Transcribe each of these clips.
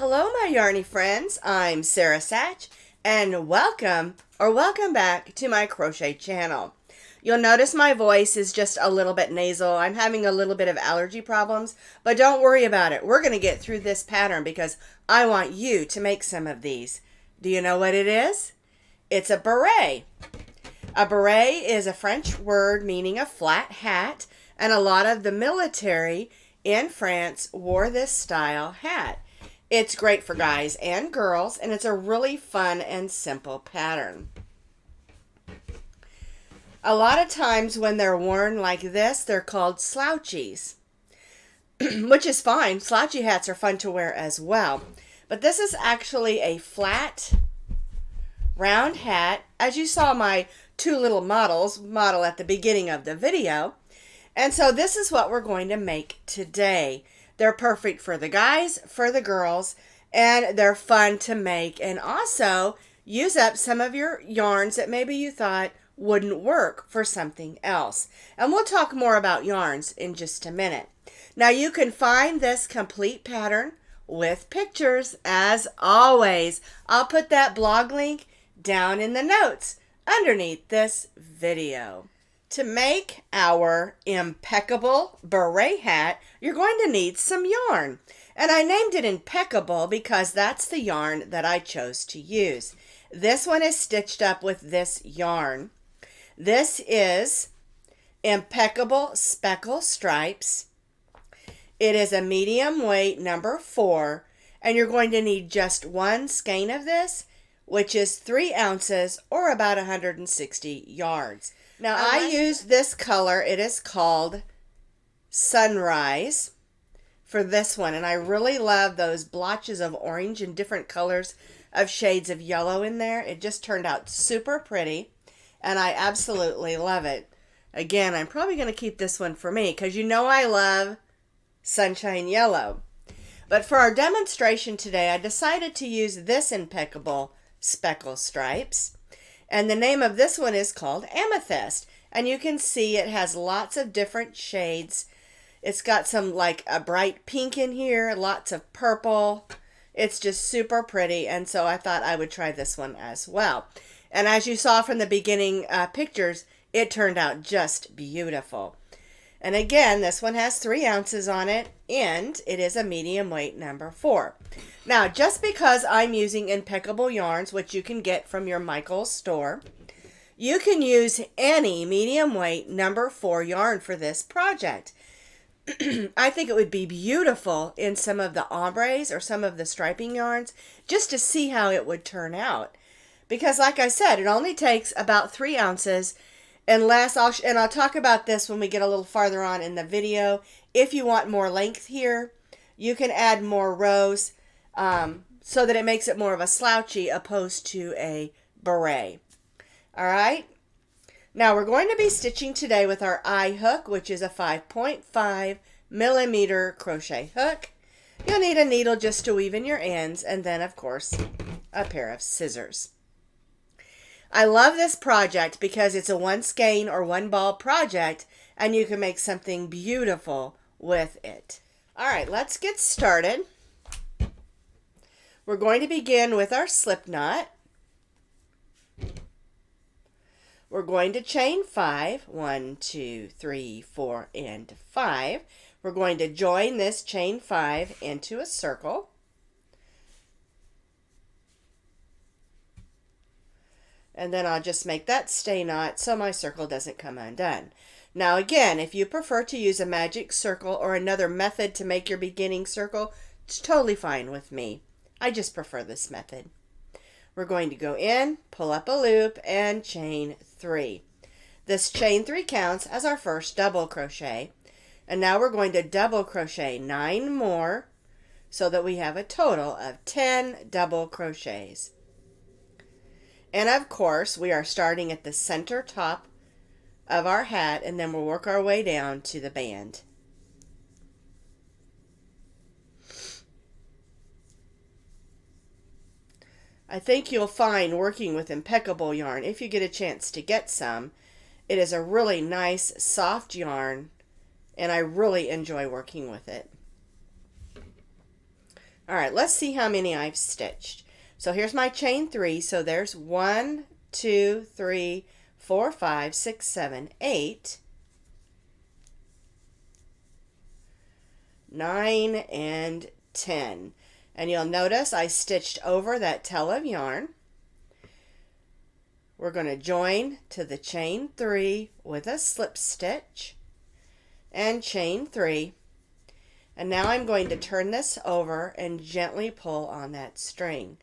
Hello, my yarny friends. I'm Sach, and welcome back to my crochet channel. You'll notice my voice is just a little bit nasal. I'm having a little bit of allergy problems, but don't worry about it. We're going to get through this pattern because I want you to make some of these. Do you know what it is? It's a beret. A beret is a French word meaning a flat hat, and a lot of the military in France wore this style hat. It's great for guys and girls, and it's a really fun and simple pattern. A lot of times when they're worn like this, they're called slouchies, which is fine. Slouchy hats are fun to wear as well. But this is actually a flat, round hat, as you saw my two little model at the beginning of the video. And so this is what we're going to make today. They're perfect for the guys, for the girls, and they're fun to make. And also use up some of your yarns that maybe you thought wouldn't work for something else. And we'll talk more about yarns in just a minute. Now you can find this complete pattern with pictures as always. I'll put that blog link down in the notes underneath this video. To make our impeccable beret hat, you're going to need some yarn. And I named it Impeccable because that's the yarn that I chose to use. This one is stitched up with this yarn. This is Impeccable Speckle Stripes. It is a medium weight number 4, and you're going to need just one skein of this, which is 3 ounces or about 160 yards. Now I used this color. It is called Sunrise for this one, and I really love those blotches of orange and different colors of shades of yellow in there. It just turned out super pretty, and I absolutely love it. Again, I'm probably going to keep this one for me because you know I love sunshine yellow. But for our demonstration today, I decided to use this Impeccable Speckle Stripes. And the name of this one is called Amethyst. And you can see it has lots of different shades. It's got some like a bright pink in here, lots of purple. It's just super pretty. And so I thought I would try this one as well. And as you saw from the beginning pictures, it turned out just beautiful. And again, this one has 3 ounces on it, and it is a medium weight number 4. Now, just because I'm using Impeccable yarns, which you can get from your Michaels store, you can use any medium weight number 4 yarn for this project. I think it would be beautiful in some of the ombres or some of the striping yarns, just to see how it would turn out. Because like I said, it only takes about 3 ounces. Unless I'll talk about this when we get a little farther on in the video. If you want more length here, you can add more rows so that it makes it more of a slouchy opposed to a beret. All right. Now we're going to be stitching today with our eye hook, which is a 5.5 millimeter crochet hook. You'll need a needle just to weave in your ends, and then of course a pair of scissors. I love this project because it's a one skein or one ball project, and you can make something beautiful with it. All right, let's get started. We're going to begin with our slip knot. We're going to chain 5. 1, 2, 3, 4, and 5. We're going to join this chain 5 into a circle. And then I'll just make that stay knot so my circle doesn't come undone. Now again, if you prefer to use a magic circle or another method to make your beginning circle, it's totally fine with me. I just prefer this method. We're going to go in, pull up a loop, and chain 3. This chain 3 counts as our first double crochet. And now we're going to double crochet 9 more so that we have a total of 10 double crochets. And of course, we are starting at the center top of our hat, and then we'll work our way down to the band. I think you'll find working with Impeccable yarn, if you get a chance to get some, it is a really nice, soft yarn, and I really enjoy working with it. All right, let's see how many I've stitched. So here's my chain 3. So there's 1, 2, 3, 4, 5, 6, 7, 8, 9, and 10. And you'll notice I stitched over that tail of yarn. We're going to join to the chain 3 with a slip stitch and chain 3. And now I'm going to turn this over and gently pull on that string.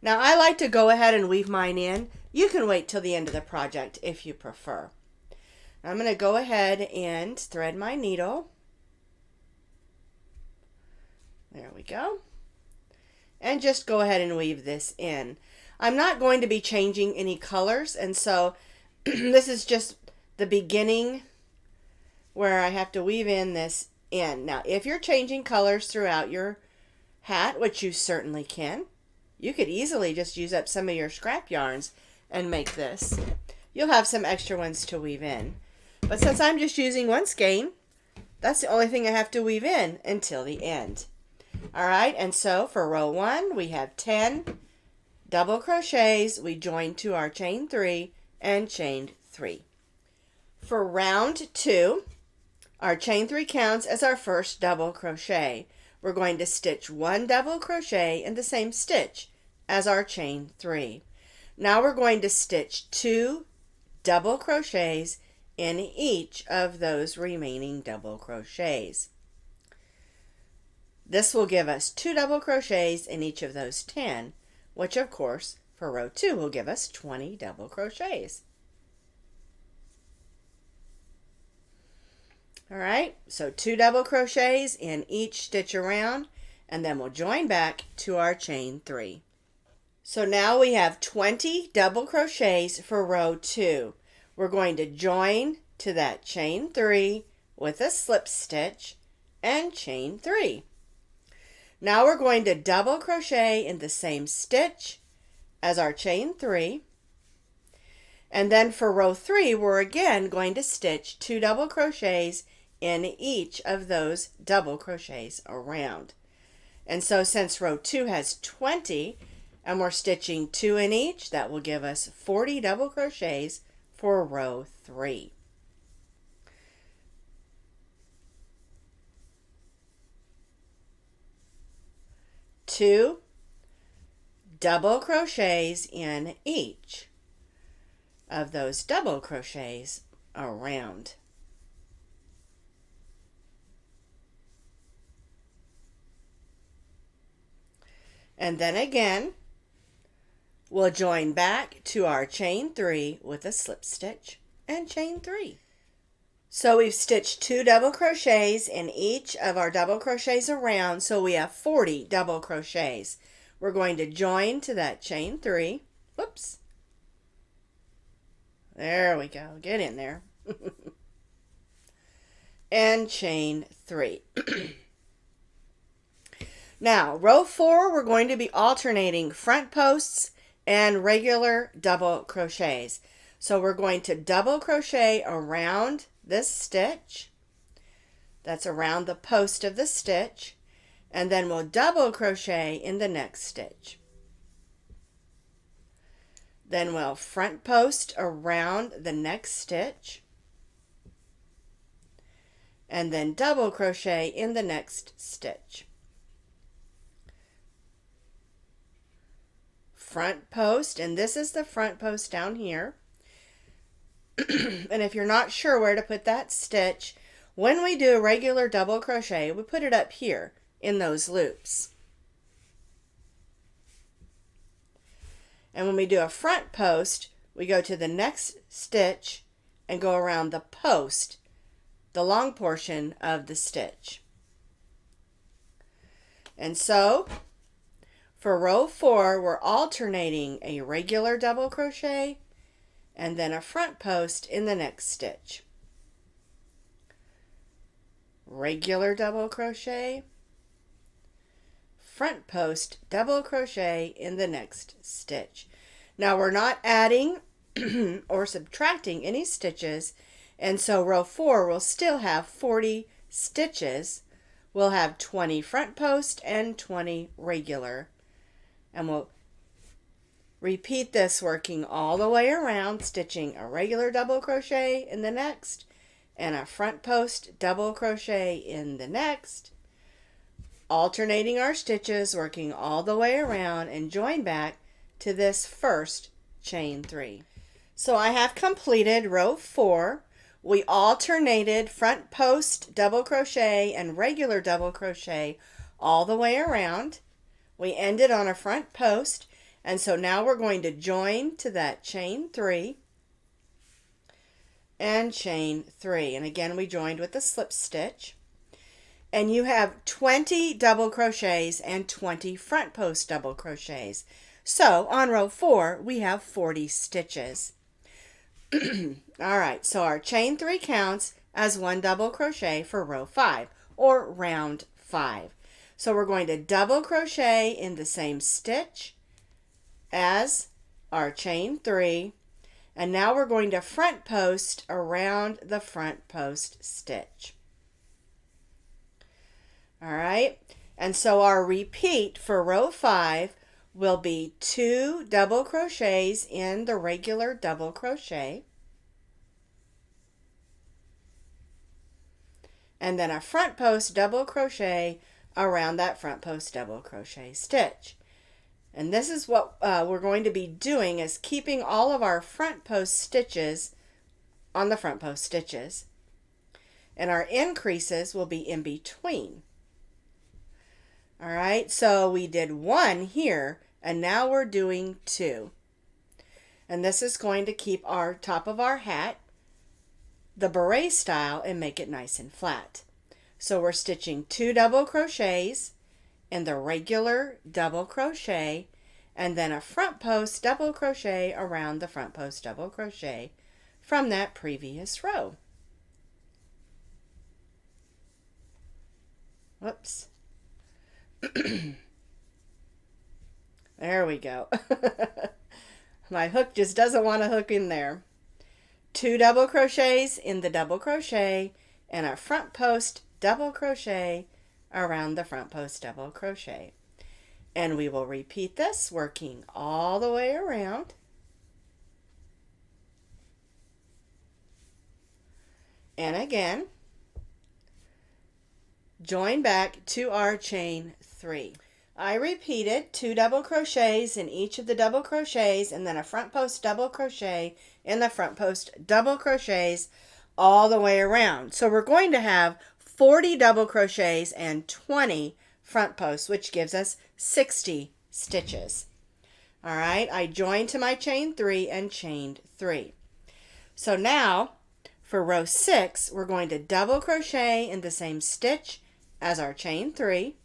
Now I like to go ahead and weave mine in. You can wait till the end of the project if you prefer. I'm going to go ahead and thread my needle. There we go. And just go ahead and weave this in. I'm not going to be changing any colors, and so this is just the beginning where I have to weave in this in. Now, if you're changing colors throughout your hat, which you certainly can, you could easily just use up some of your scrap yarns and make this. You'll have some extra ones to weave in. But since I'm just using one skein, that's the only thing I have to weave in until the end. All right, and so for row 1, we have 10 double crochets. We join to our chain 3 and chain 3. For round 2, our chain 3 counts as our first double crochet. We're going to stitch 1 double crochet in the same stitch as our chain 3. Now we're going to stitch 2 double crochets in each of those remaining double crochets. This will give us 2 double crochets in each of those 10, which of course for row 2 will give us 20 double crochets. All right, so 2 double crochets in each stitch around, and then we'll join back to our chain 3. So now we have 20 double crochets for row 2. We're going to join to that chain 3 with a slip stitch and chain 3. Now we're going to double crochet in the same stitch as our chain 3. And then for row 3, we're again going to stitch 2 double crochets in each of those double crochets around. And so since row 2 has 20 and we're stitching 2 in each, that will give us 40 double crochets for row 3. Two double crochets in each of those double crochets around. And then again, we'll join back to our chain 3 with a slip stitch and chain 3. So we've stitched 2 double crochets in each of our double crochets around, so we have 40 double crochets. We're going to join to that chain 3. Whoops. There we go. Get in there. And chain 3. Now, row 4, we're going to be alternating front posts and regular double crochets. So we're going to double crochet around this stitch. That's around the post of the stitch. And then we'll double crochet in the next stitch. Then we'll front post around the next stitch. And then double crochet in the next stitch. Front post, and this is the front post down here. And if you're not sure where to put that stitch, when we do a regular double crochet, we put it up here in those loops. And when we do a front post, we go to the next stitch and go around the post, the long portion of the stitch. And so for row 4, we're alternating a regular double crochet and then a front post in the next stitch. Regular double crochet, front post, double crochet in the next stitch. Now we're not adding or subtracting any stitches, and so row 4 will still have 40 stitches we'll have 20 front post and 20 regular. And we'll repeat this, working all the way around, stitching a regular double crochet in the next and a front post double crochet in the next, alternating our stitches, working all the way around, and join back to this first chain 3. So I have completed row 4. We alternated front post double crochet and regular double crochet all the way around. We ended on a front post, and so now we're going to join to that chain 3 and chain 3. And again, we joined with a slip stitch. And you have 20 double crochets and 20 front post double crochets. So on row 4, we have 40 stitches. All right, so our chain 3 counts as 1 double crochet for row 5, or round 5. So we're going to double crochet in the same stitch as our chain 3, and now we're going to front post around the front post stitch. All right, and so our repeat for row 5 will be 2 double crochets in the regular double crochet, and then a front post double crochet around that front post double crochet stitch. And this is what we're going to be doing, is keeping all of our front post stitches on the front post stitches, and our increases will be in between. All right, so we did 1 here, and now we're doing 2. And this is going to keep our top of our hat the beret style and make it nice and flat. So we're stitching 2 double crochets in the regular double crochet, and then a front post double crochet around the front post double crochet from that previous row. Whoops. There we go. My hook just doesn't want to hook in there. 2 double crochets in the double crochet and a front post double crochet around the front post double crochet. And we will repeat this, working all the way around. And again, join back to our chain 3. I repeated 2 double crochets in each of the double crochets, and then a front post double crochet in the front post double crochets all the way around. So we're going to have 40 double crochets and 20 front posts, which gives us 60 stitches. All right, I joined to my chain 3 and chained 3. So now for row 6, we're going to double crochet in the same stitch as our chain 3.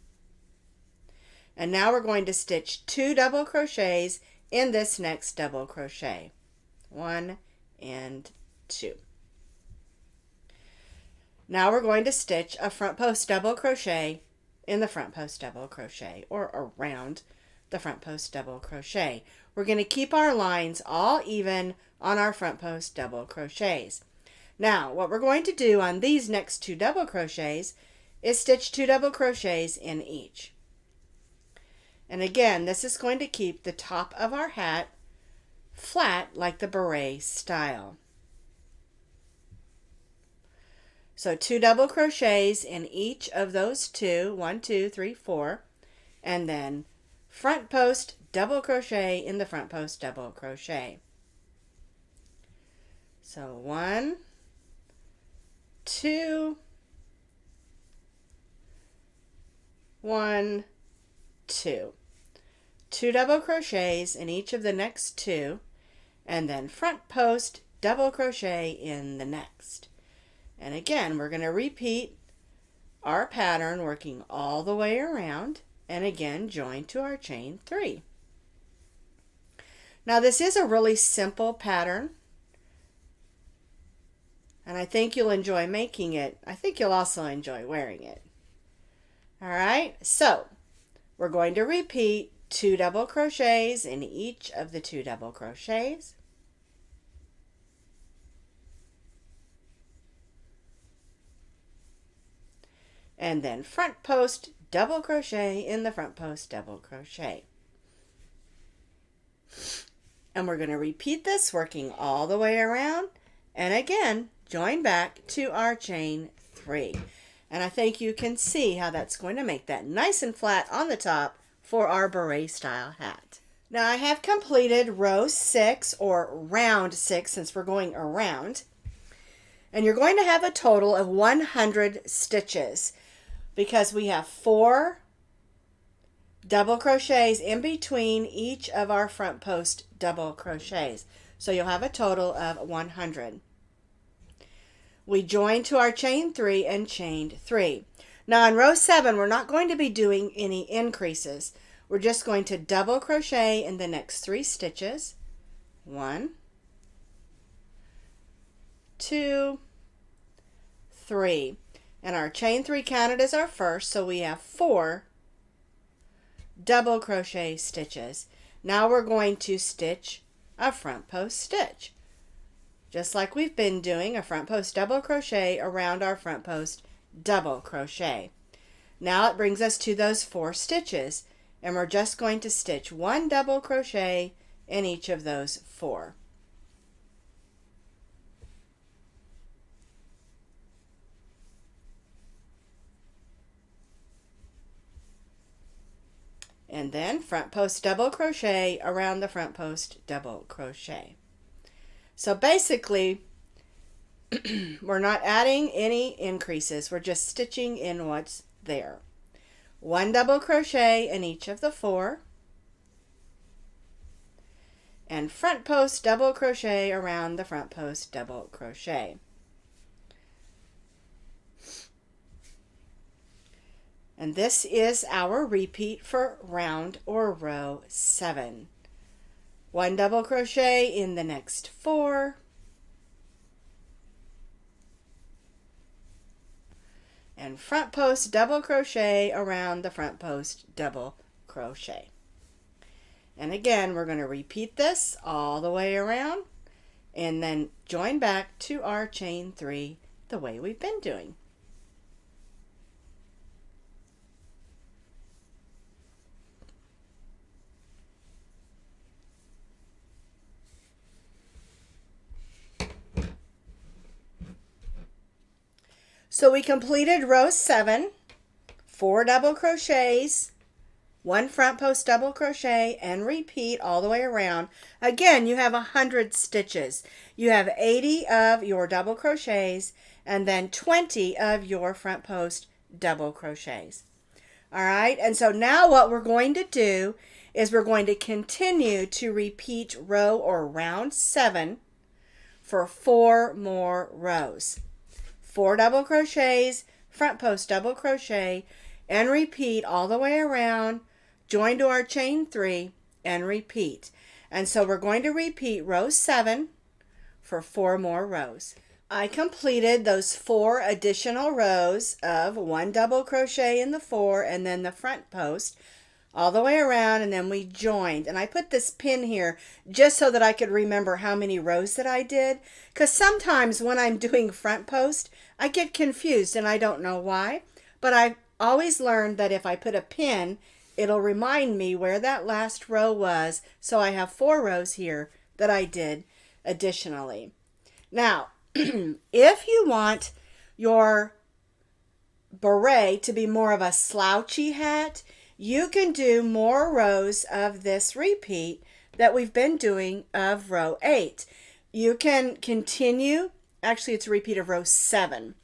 And now we're going to stitch 2 double crochets in this next double crochet. 1 and 2. Now we're going to stitch a front post double crochet in the front post double crochet, or around the front post double crochet. We're going to keep our lines all even on our front post double crochets. Now what we're going to do on these next 2 double crochets is stitch 2 double crochets in each. And again, this is going to keep the top of our hat flat like the beret style. So 2 double crochets in each of those 2, 1, 2, 3, 4, and then front post double crochet in the front post double crochet. So 1, 2, 1, 2. 2 double crochets in each of the next 2, and then front post double crochet in the next. And again, we're going to repeat our pattern, working all the way around, and again join to our chain 3. Now this is a really simple pattern, and I think you'll enjoy making it. I think you'll also enjoy wearing it. All right, so we're going to repeat 2 double crochets in each of the 2 double crochets. and then front post double crochet in the front post double crochet. And we're going to repeat this, working all the way around, and again join back to our chain 3. And I think you can see how that's going to make that nice and flat on the top for our beret style hat. Now I have completed row 6, or round 6 since we're going around. And you're going to have a total of 100 stitches because we have 4 double crochets in between each of our front post double crochets. So you'll have a total of 100. We joined to our chain 3 and chained 3. Now in row 7, we're not going to be doing any increases. We're just going to double crochet in the next 3 stitches. 1, 2, 3. And our chain 3 counted as our first, so we have 4 double crochet stitches. Now we're going to stitch a front post stitch. Just like we've been doing, a front post double crochet around our front post double crochet. Now it brings us to those 4 stitches, and we're just going to stitch 1 double crochet in each of those 4. And then front post double crochet around the front post double crochet. So basically, we're not adding any increases. We're just stitching in what's there. 1 double crochet in each of the 4. And front post double crochet around the front post double crochet. And this is our repeat for round or row 7. 1 double crochet in the next 4. And front post double crochet around the front post double crochet. And again, we're going to repeat this all the way around and then join back to our chain 3 the way we've been doing. So we completed row 7, 4 double crochets, 1 front post double crochet, and repeat all the way around. Again, you have 100 stitches. You have 80 of your double crochets and then 20 of your front post double crochets. All right, and so now what we're going to do is we're going to continue to repeat row or round 7 for 4 more rows. 4 double crochets, front post double crochet, and repeat all the way around, join to our chain 3, and repeat. And so we're going to repeat row 7 for 4 more rows. I completed those 4 additional rows of 1 double crochet in the 4 and then the front post all the way around, and then we joined. And I put this pin here just so that I could remember how many rows that I did, because sometimes when I'm doing front post I get confused and I don't know why, but I've always learned that if I put a pin, it'll remind me where that last row was. So I have 4 rows here that I did additionally. Now, if you want your beret to be more of a slouchy hat, you can do more rows of this repeat that we've been doing of row 8. You can continue, actually it's a repeat of row 7.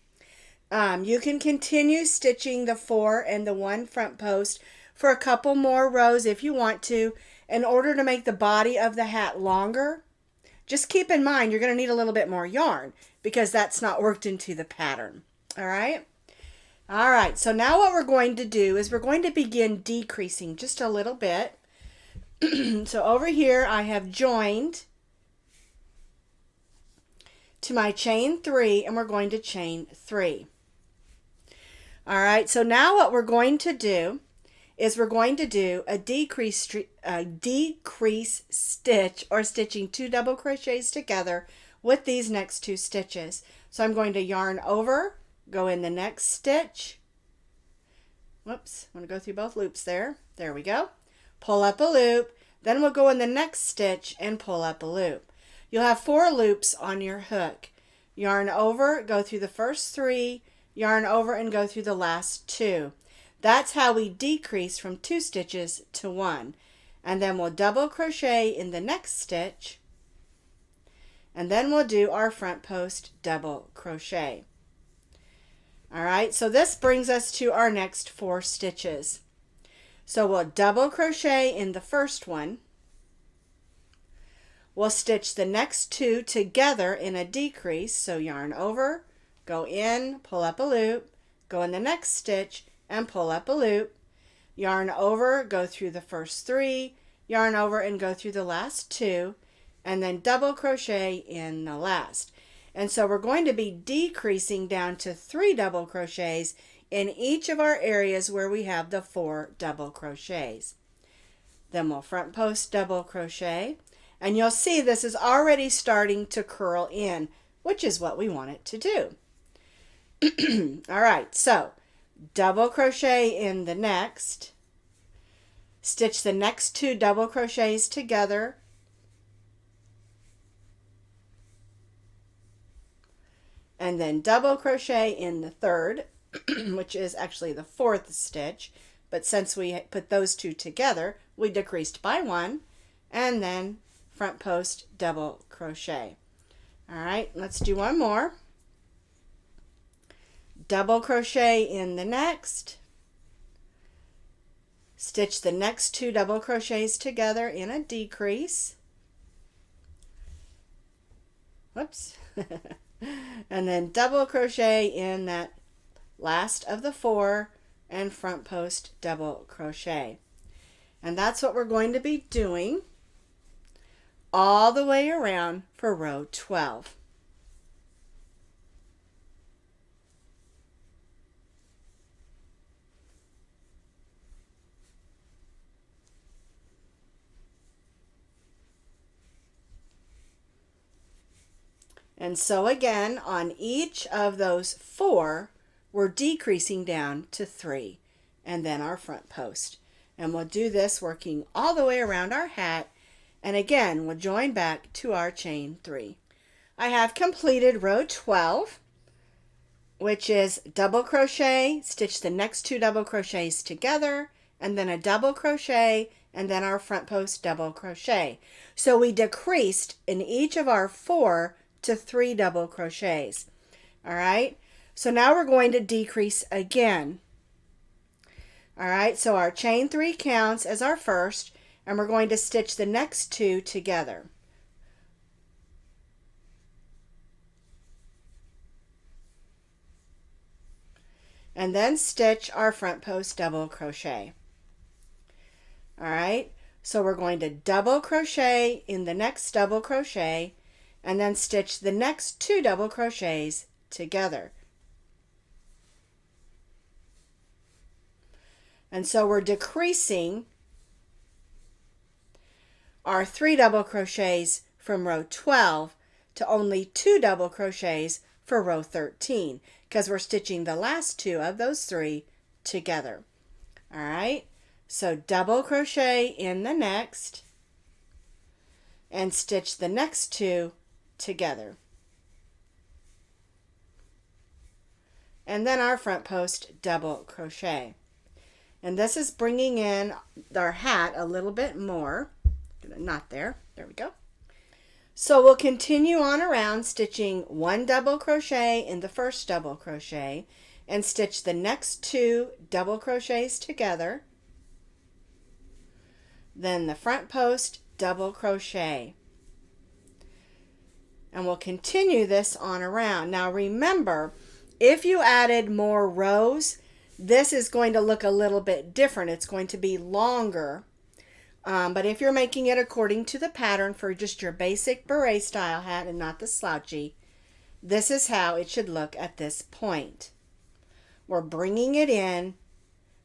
You can continue stitching the 4 and the 1 front post for a couple more rows if you want to, in order to make the body of the hat longer. Just keep in mind you're going to need a little bit more yarn because that's not worked into the pattern. All right? All right, so now what we're going to do is we're going to begin decreasing just a little bit. So over here I have joined to my chain 3, and we're going to chain 3. All right, so now what we're going to do is we're going to do a decrease stitch, or stitching 2 double crochets together with these next 2 stitches. So I'm going to yarn over, go in the next stitch, Whoops, I'm going to go through both loops there. There we go. Pull up a loop. Then we'll go in the next stitch and pull up a loop. You'll have 4 loops on your hook. Yarn over, go through the first 3, yarn over and go through the last 2. That's how we decrease from 2 stitches to 1. And then we'll double crochet in the next stitch. And then we'll do our front post double crochet. All right, so this brings us to our next 4 stitches. So we'll double crochet in the first one. We'll stitch the next 2 together in a decrease. So yarn over, go in, pull up a loop, go in the next stitch and pull up a loop. Yarn over, go through the first 3, yarn over and go through the last 2, and then double crochet in the last. And so we're going to be decreasing down to 3 double crochets in each of our areas where we have the 4 double crochets. Then we'll front post double crochet, and you'll see this is already starting to curl in, which is what we want it to do. All right, so double crochet in the next, stitch the next 2 double crochets together, and then double crochet in the third, which is actually the 4th stitch, but since we put those 2 together, we decreased by 1, and then front post double crochet. All right, let's do one more. Double crochet in the next, stitch the next 2 double crochets together in a decrease. Whoops. And then double crochet in that last of the 4 and front post double crochet. And that's what we're going to be doing all the way around for row 12. And so again, on each of those 4, we're decreasing down to 3, and then our front post. And we'll do this working all the way around our hat, and again, we'll join back to our chain 3. I have completed row 12, which is double crochet, stitch the next 2 double crochets together, and then a double crochet, and then our front post double crochet. So we decreased in each of our 4 to 3 double crochets. All right, so now we're going to decrease again. All right, so our chain 3 counts as our first, and we're going to stitch the next 2 together. And then stitch our front post double crochet. All right, so we're going to double crochet in the next double crochet, and then stitch the next 2 double crochets together. And so we're decreasing our 3 double crochets from row 12 to only 2 double crochets for row 13, because we're stitching the last 2 of those 3 together. All right, so double crochet in the next and stitch the next 2 together, and then our front post double crochet. And this is bringing in our hat a little bit more. Not there. There we go. So we'll continue on around stitching 1 double crochet in the first double crochet and stitch the next 2 double crochets together, then the front post double crochet. And we'll continue this on around. Now remember, if you added more rows, this is going to look a little bit different. It's going to be longer. But if you're making it according to the pattern for just your basic beret style hat and not the slouchy, this is how it should look at this point. We're bringing it in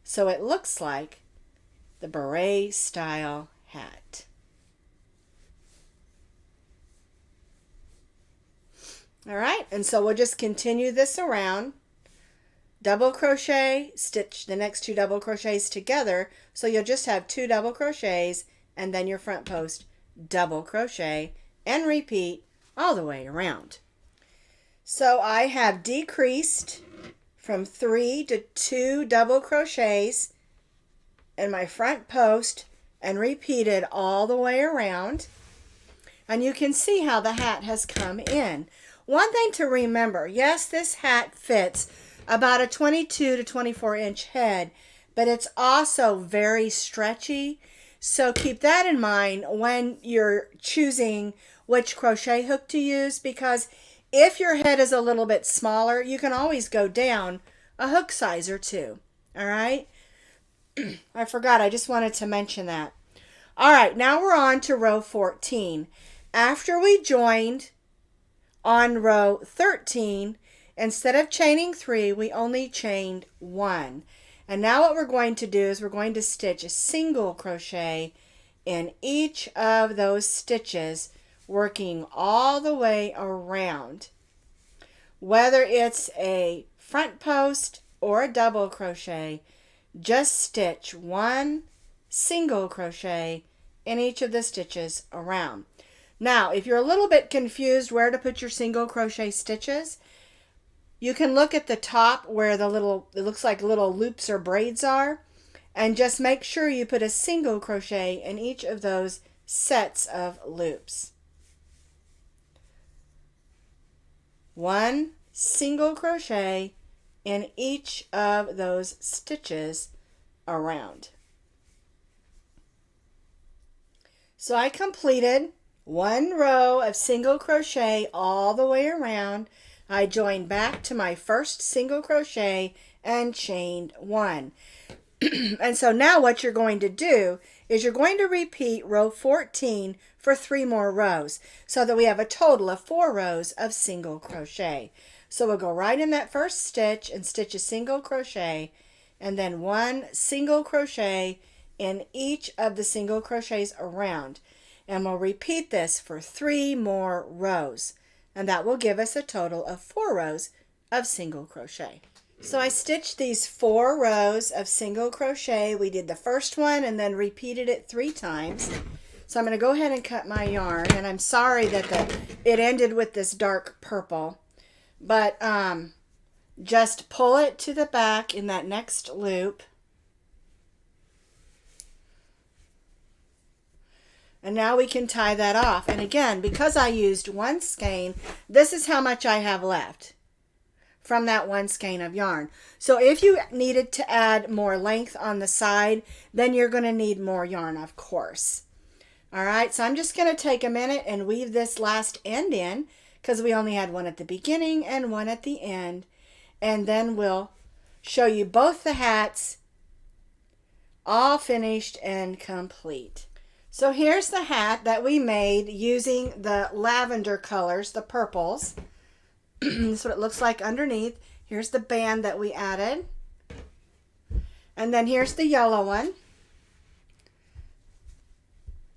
so it looks like the beret style hat. All right, and so we'll just continue this around, double crochet, stitch the next 2 double crochets together, so you'll just have 2 double crochets, and then your front post, double crochet, and repeat all the way around. So I have decreased from 3 to 2 double crochets in my front post and repeated all the way around. And you can see how the hat has come in. One thing to remember, yes, this hat fits about a 22 to 24 inch head, but it's also very stretchy. So keep that in mind when you're choosing which crochet hook to use, because if your head is a little bit smaller, you can always go down a hook size or 2. All right? I forgot, I just wanted to mention that. All right, now we're on to row 14. After we joined on row 13, instead of chaining 3, we only chained 1. And now what we're going to do is we're going to stitch a single crochet in each of those stitches, working all the way around. Whether it's a front post or a double crochet, just stitch 1 single crochet in each of the stitches around. Now, if you're a little bit confused where to put your single crochet stitches, you can look at the top where the little, it looks like little loops or braids are, and just make sure you put a single crochet in each of those sets of loops. 1 single crochet in each of those stitches around. So I completed 1 row of single crochet all the way around. I joined back to my first single crochet and chained 1. And so now what you're going to do is you're going to repeat row 14 for 3 more rows, so that we have a total of 4 rows of single crochet. So we'll go right in that first stitch and stitch a single crochet, and then 1 single crochet in each of the single crochets around. And we'll repeat this for 3 more rows, and that will give us a total of 4 rows of single crochet. So I stitched these 4 rows of single crochet. We did the first one and then repeated it 3 times. So I'm going to go ahead and cut my yarn, and I'm sorry that it ended with this dark purple, but just pull it to the back in that next loop. And now we can tie that off. And again, because I used 1 skein, this is how much I have left from that 1 skein of yarn. So if you needed to add more length on the side, then you're going to need more yarn, of course. All right, so I'm just going to take a minute and weave this last end in, because we only had 1 at the beginning and 1 at the end. And then we'll show you both the hats all finished and complete. So here's the hat that we made using the lavender colors, the purples. This is what it looks like underneath. Here's the band that we added. And then here's the yellow one.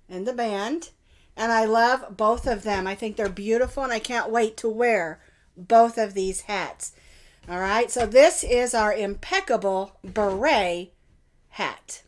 And the band. And I love both of them. I think they're beautiful, and I can't wait to wear both of these hats. All right, so this is our Impeccable Beret hat.